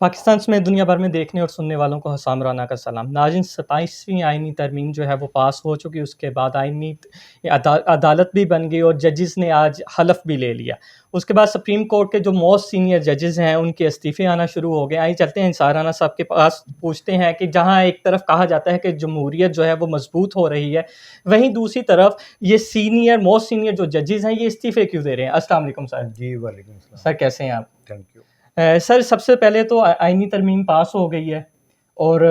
पाकिस्तान में दुनिया भर में देखने और सुनने वालों को हसाम राना का सलाम। नाज़रीन, 27वीं आइनी तरमीम जो है वो पास हो चुकी। उसके बाद आइनी अदालत भी बन गई और जजेस ने आज हलफ भी ले लिया। उसके बाद सुप्रीम कोर्ट के जो मोस्ट सीनियर जजेस हैं उनके इस्तीफ़े आना शुरू हो गए। आइए चलते हैं इंसार राना साहब के पास, पूछते हैं कि जहाँ एक तरफ कहा जाता है कि जमहूरियत जो है वो मजबूत हो रही है, वहीं दूसरी तरफ ये मोस्ट सीनियर जो जजेस हैं ये इस्तीफ़े क्यों दे रहे हैं? अस्सलाम वालेकुम सर। जी वालेकुम सलाम। सर कैसे हैं आप? Thank you. सर सबसे पहले तो आइनी तरमीम पास हो गई है और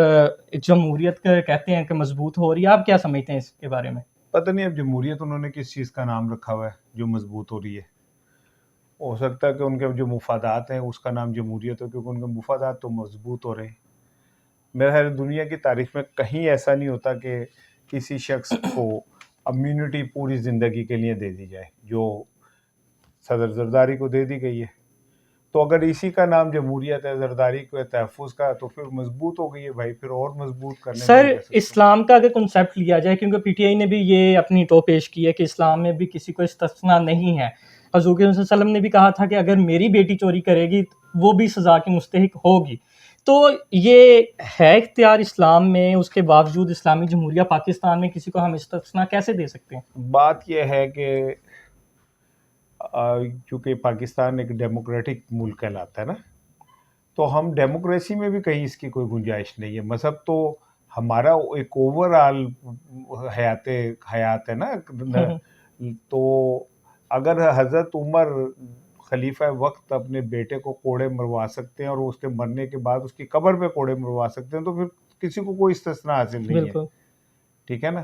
जमहूरियत कहते हैं कि मजबूत हो रही है। आप क्या समझते हैं इसके बारे में? पता नहीं अब जमहूरियत उन्होंने किस चीज़ का नाम रखा हुआ है जो मजबूत हो रही है। हो सकता है कि उनके जो मुफादात हैं उसका नाम जमहूरियत हो, क्योंकि उनके मुफादात तो मजबूत हो रहे हैं। मेरा ख्याल दुनिया की तारीख में कहीं ऐसा नहीं होता कि किसी शख्स को इम्यूनिटी पूरी ज़िंदगी के लिए दे दी जाए, जो सदर जरदारी को दे दी गई है। तो अगर इसी का नाम जमहूरियत है, जरदारी को तहफ़्फ़ुज़ का, तो फिर मजबूत हो गई है भाई, फिर और मजबूत करने में सर क्या सकते हैं। इस्लाम का अगर कॉन्सेप्ट लिया जाए, क्योंकि पीटीआई ने भी ये अपनी टो पेश की है कि इस्लाम में भी किसी को इस्तिस्ना नहीं है। हज़ूर सल्लल्लाहु अलैहि वसल्लम ने भी कहा था कि अगर मेरी बेटी चोरी करेगी वो भी सज़ा की मुस्तहिक होगी। तो ये है इख्तियार इस्लाम में, उसके बावजूद इस्लामी जमहूरिया पाकिस्तान में किसी को हम इस्तिस्ना कैसे दे सकते हैं? बात यह है कि क्योंकि पाकिस्तान एक डेमोक्रेटिक मुल्क कहलाता है ना, तो हम डेमोक्रेसी में भी कहीं इसकी कोई गुंजाइश नहीं है। मज़हब तो हमारा एक ओवरऑल हयात है ना। तो अगर हज़रत उमर खलीफा वक्त अपने बेटे को कोड़े मरवा सकते हैं और उसके मरने के बाद उसकी कब्र पे कोड़े मरवा सकते हैं, तो फिर किसी को कोई इस्तिस्ना हासिल नहीं है। बिल्कुल। ठीक है ना।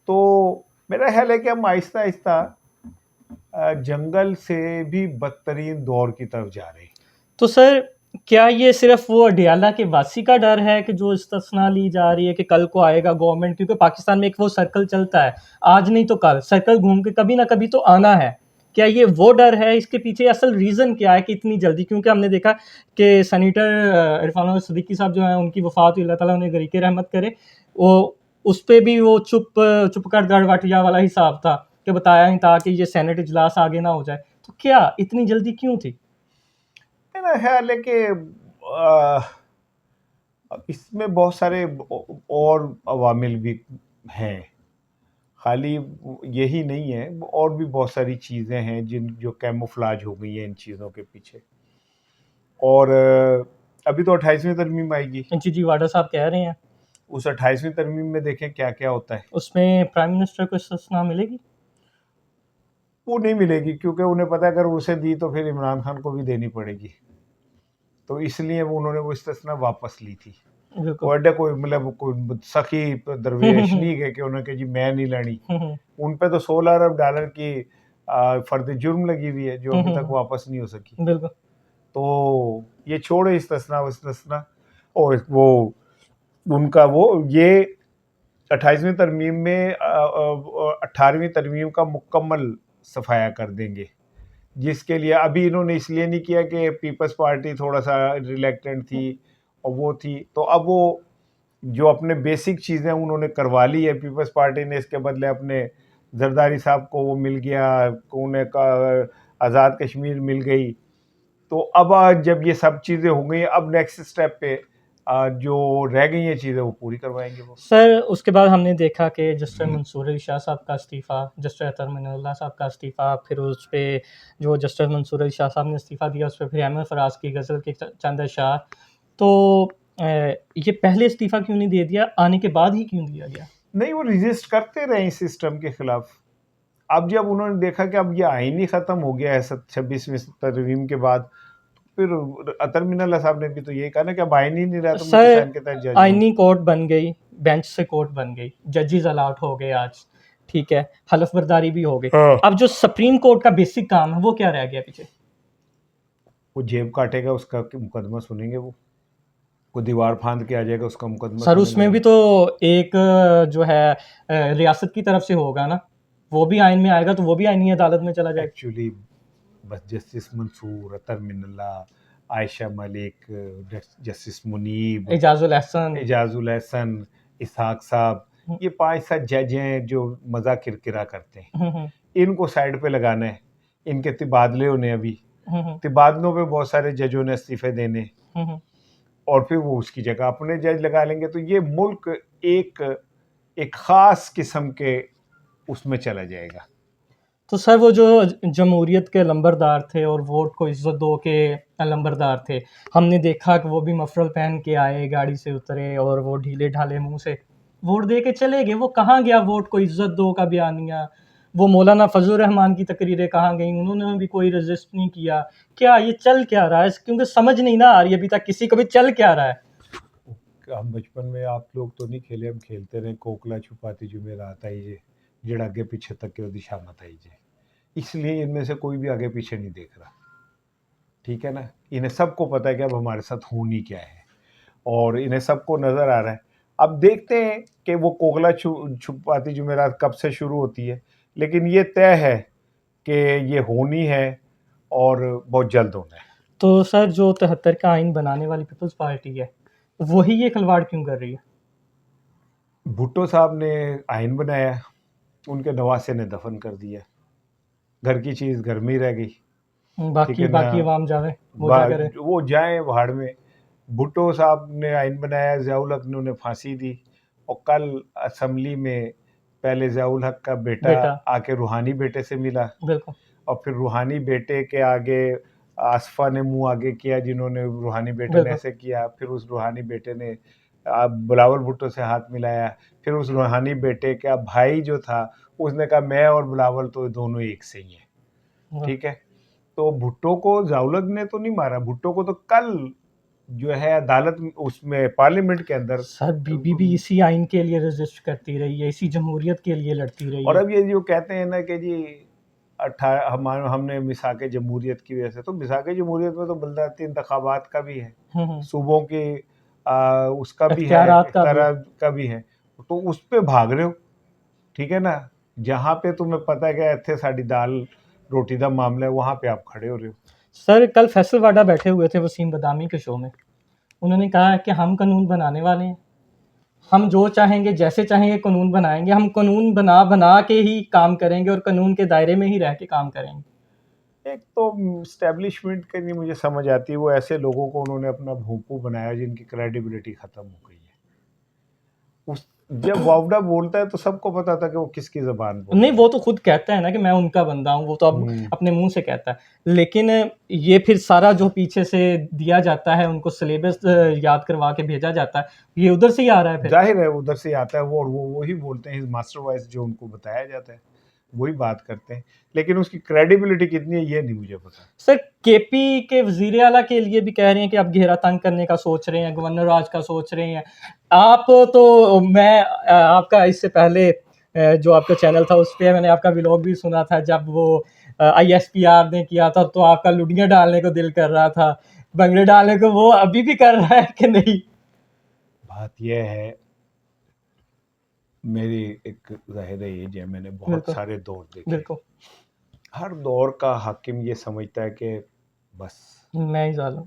तो मेरा ख्याल है कि हम आहिस्ता आहिस्ता जंगल से भी बदतरीन दौर की तरफ जा रहे हैं। तो सर क्या ये सिर्फ वो अडियाला के वासी का डर है कि जो इस्तिस्ना ली जा रही है कि कल को आएगा गवर्नमेंट, क्योंकि पाकिस्तान में एक वो सर्कल चलता है, आज नहीं तो कल सर्कल घूम के कभी ना कभी तो आना है। क्या ये वो डर है? इसके पीछे असल रीज़न क्या है कि इतनी जल्दी? क्योंकि हमने देखा कि सेनेटर इरफान सिद्दीकी साहब जो हैं उनकी वफ़ात हुई, अल्लाह ताला उन्हें गरीक़ रहमत करे। वो उस पे भी वो चुप कर गड़बटिया वाला हिसाब था कि बताया नहीं था कि ये सेनेट इजलास आगे ना हो जाए। तो क्या इतनी जल्दी क्यों थी? मेरा ख्याल है कि इसमें बहुत सारे और अवामिल भी हैं, खाली यही नहीं है, और भी बहुत सारी चीज़ें हैं जो कैमोफ्लाज हो गई हैं इन चीज़ों के पीछे। और अभी तो 28वीं तरमीम आएगी। जी, वाडा साहब कह रहे हैं। उस 28वीं तरमीम में देखें क्या क्या होता है। उसमें प्राइम मिनिस्टर को इस्तिस्ना मिलेगी? वो नहीं मिलेगी, क्योंकि उन्हें पता है अगर उसे दी तो फिर इमरान खान को भी देनी पड़ेगी, तो इसलिए उन्होंने वो इस्तिस्ना वापस ली थी। बिल्कुल। वो कोई मतलब कोई सखी दरवेश नहीं है कि उन्होंने कहा जी मैं नहीं लड़ी। उन पे तो $16 अरब की फर्द जुर्म लगी हुई है, जो अभी तक वापस नहीं हो सकी। बिल्कुल। तो ये छोड़े इस्तिस्ना और वो उनका वो ये 28वीं तरमीम में 18वीं तरमीम का मुकम्मल सफाया कर देंगे, जिसके लिए अभी इन्होंने इसलिए नहीं किया कि पीपल्स पार्टी थोड़ा सा रिलेक्टेंट थी और वो थी, तो अब वो जो अपने बेसिक चीज़ें उन्होंने करवा ली है पीपल्स पार्टी ने, इसके बदले अपने जरदारी साहब को वो मिल गया, उन्हें आज़ाद कश्मीर मिल गई। तो अब जब ये सब चीज़ें हो गई, अब नेक्स्ट स्टेप पे जो रह गई हैं चीज़ें वो पूरी करवाएंगे वो। सर उसके बाद हमने देखा कि जस्टिस मंसूर अली शाह साहब का इस्तीफ़ा, जस्टिस अतर मिनल्ला साहब का इस्तीफ़ा, फिर उस पे जो जस्टिस मंसूर अली शाह साहब ने इस्तीफ़ा दिया उस पे फिर अहमद फराज की गज़ल के चंद अशआर। तो ये पहले इस्तीफ़ा क्यों नहीं दे दिया, आने के बाद ही क्यों दिया गया? नहीं, वो रजिस्ट करते रहे इस सिस्टम के खिलाफ। अब जब उन्होंने देखा कि अब ये आइन ही ख़त्म हो गया है 26वीं तरमीम के बाद, फिर अतर मिनल्ला साहब ने भी तो यही कहा ना कि अब आइन ही नहीं रहा, तो मैं किस आइन के तहत जज हूँ। आइनी कोर्ट बन गई, बेंच से कोर्ट बन गई, जजेस अलॉट हो गए आज, ठीक है, हलफ बर्दारी भी हो गई। अब जो सुप्रीम कोर्ट का बेसिक काम है वो क्या रह गया पीछे? वो जेब काटेगा उसका मुकदमा सुनेंगे, वो दीवार फांद के आ जाएगा उसका मुकदमा सर सुनेंगे। उसमें भी तो एक जो है रियासत की तरफ से होगा ना, वो भी आइन में आएगा तो वो भी आइनी अदालत में चला जाएगा। एक्चुअली बस जस्टिस मंसूर, अतर मिनल्ला, आयशा मलिक, जस्टिस मुनीब, एजाजुल एहसन, इसहाक साहब, ये 5-7 जज हैं जो मज़ा किरकिरा करते हैं। इनको साइड पे लगाना है। इनके तबादले होने अभी, तबादलों पे बहुत सारे जजों ने इस्तीफे देने, और फिर वो उसकी जगह अपने जज लगा लेंगे, तो ये मुल्क एक एक ख़ास किस्म के उसमें चला जाएगा। तो सर वो जो जमहूरियत के लंबरदार थे और वोट को इज़्ज़त दो के लंबरदार थे, हमने देखा कि वो भी मफरल पहन के आए, गाड़ी से उतरे और वो ढीले-ढाले मुँह से वोट दे के चले गए। वो कहाँ गया वोट को इज़्ज़त दो का बयानिया? वो मौलाना फज़लुर रहमान की तकरीरें कहाँ गईं? उन्होंने भी कोई रेज़िस्ट नहीं किया। क्या ये चल क्या रहा है? क्योंकि समझ नहीं ना आ रही अभी तक किसी को भी चल क्या रहा है? हम बचपन में आप लोग तो नहीं खेले, हम खेलते रहे कोकला छुपाती जुमेरात आई जे, जेड़ा आगे पीछे तक के दिशा मत आई जे। इसलिए इनमें से कोई भी आगे पीछे नहीं देख रहा, ठीक है ना। इन्हें सबको पता है कि अब हमारे साथ होनी क्या है, और इन्हें सबको नज़र आ रहा है। अब देखते हैं कि वो कोकला छुपाती जुमेरात कब से शुरू होती है, लेकिन ये तय है कि ये होनी है और बहुत जल्द होना है। तो सर जो 73 का आइन बनाने वाली पीपल्स पार्टी है, वही ये खिलवाड़ क्यों कर रही है? भुट्टो साहब ने आइन बनाया, उनके नवासे ने दफन कर दिया, घर की चीज़ घर में ही रह गई, ठीक है ना। बाकी अवाम जावे, वो क्या करे? वो जाएं भाड़ में। भुट्टो साहब ने आइन बनाया, ज़ियाउल हक ने उन्हें फांसी दी, और कल असम्बली में पहले ज़ियाउल हक का बेटा बेटा, आके रूहानी बेटे से मिला, बिल्कुल, और फिर रूहानी बेटे के आगे आसफा ने मुंह आगे किया, जिन्होंने रूहानी बेटे ने बिल्कुल, ऐसे किया। फिर उस रूहानी बेटे ने बिलावल भुट्टो से हाथ मिलाया। फिर उस रूहानी बेटे का भाई जो था, उसने कहा मैं और बिलावल तो दोनों एक से ही हैं, वाह! ठीक है। तो भुट्टो को ज़ियाउल ने तो नहीं मारा, भुट्टो को तो कल जो है अदालत उसमें पार्लियामेंट के अंदर। सर बीबी भी इसी आइन के लिए रेज़िस्ट करती रही है, इसी जमहूरियत के लिए लड़ती रही और है। अब ये जो कहते हैं ना कि जी हमने मिसाक जमहूरियत की वजह से, तो मिसाक जमहूरियत में तो बलदाती इंतखाबात का भी है, हुँ। सूबों की उसका भी है, इख्तियारात का भी है। इख्तियार का भी है। तो उस पे भाग रहे हो, ठीक है ना। जहाँ पे तुम्हें पता है कि इत्थे साडी दाल रोटी का मामला है, वहाँ पे आप खड़े हो रहे हो। सर कल फैसल वाडा बैठे हुए थे वसीम बदामी के शो में। उन्होंने कहा कि हम कानून बनाने वाले हैं। हम जो चाहेंगे, जैसे चाहेंगे कानून बनाएँगे। हम कानून बना के ही काम करेंगे और कानून के दायरे में ही रह के काम करेंगे। एक तो इस्टेब्लिशमेंट के नहीं मुझे समझ आती है, वो ऐसे लोगों को उन्होंने अपना भोंपू बनाया जिनकी क्रेडिबिलिटी खत्म हो गई है। उस जब वावड़ा बोलता है तो सबको पता था कि वो किसकी ज़बान बोल नहीं, रहा है। वो तो खुद कहता है ना कि मैं उनका बंदा हूँ, वो तो अब हम्म। अपने मुँह से कहता है। लेकिन ये फिर सारा जो पीछे से दिया जाता है, उनको सिलेबस याद करवा के भेजा जाता है, ये उधर से ही आ रहा है फिर। जाहिर है उधर से आता है वो, और वो वही बोलते हैं मास्टर वॉइस, जो उनको बताया जाता है वही बात करते हैं। लेकिन उसकी क्रेडिबिलिटी कितनी है ये नहीं मुझे पता। सर केपी के वज़ीर आला के लिए भी कह रहे हैं कि आप घेरा तंग करने का सोच रहे हैं, गवर्नर राज का सोच रहे हैं। आप तो मैं आपका इससे पहले जो आपका चैनल था उस पे मैंने आपका व्लॉग भी सुना था, जब वो आईएसपीआर ने किया था तो आपका लुडियाँ डालने को दिल कर रहा था, भंगड़े डालने को। वो अभी भी कर रहा है कि नहीं? बात यह है, मेरी एक ज़ाहिर एज है, मैंने बहुत बिल्कुल, सारे दौर देखे। बिल्कुल। हर दौर का हाकिम ये समझता है कि बस मैं ही ज़ालिम।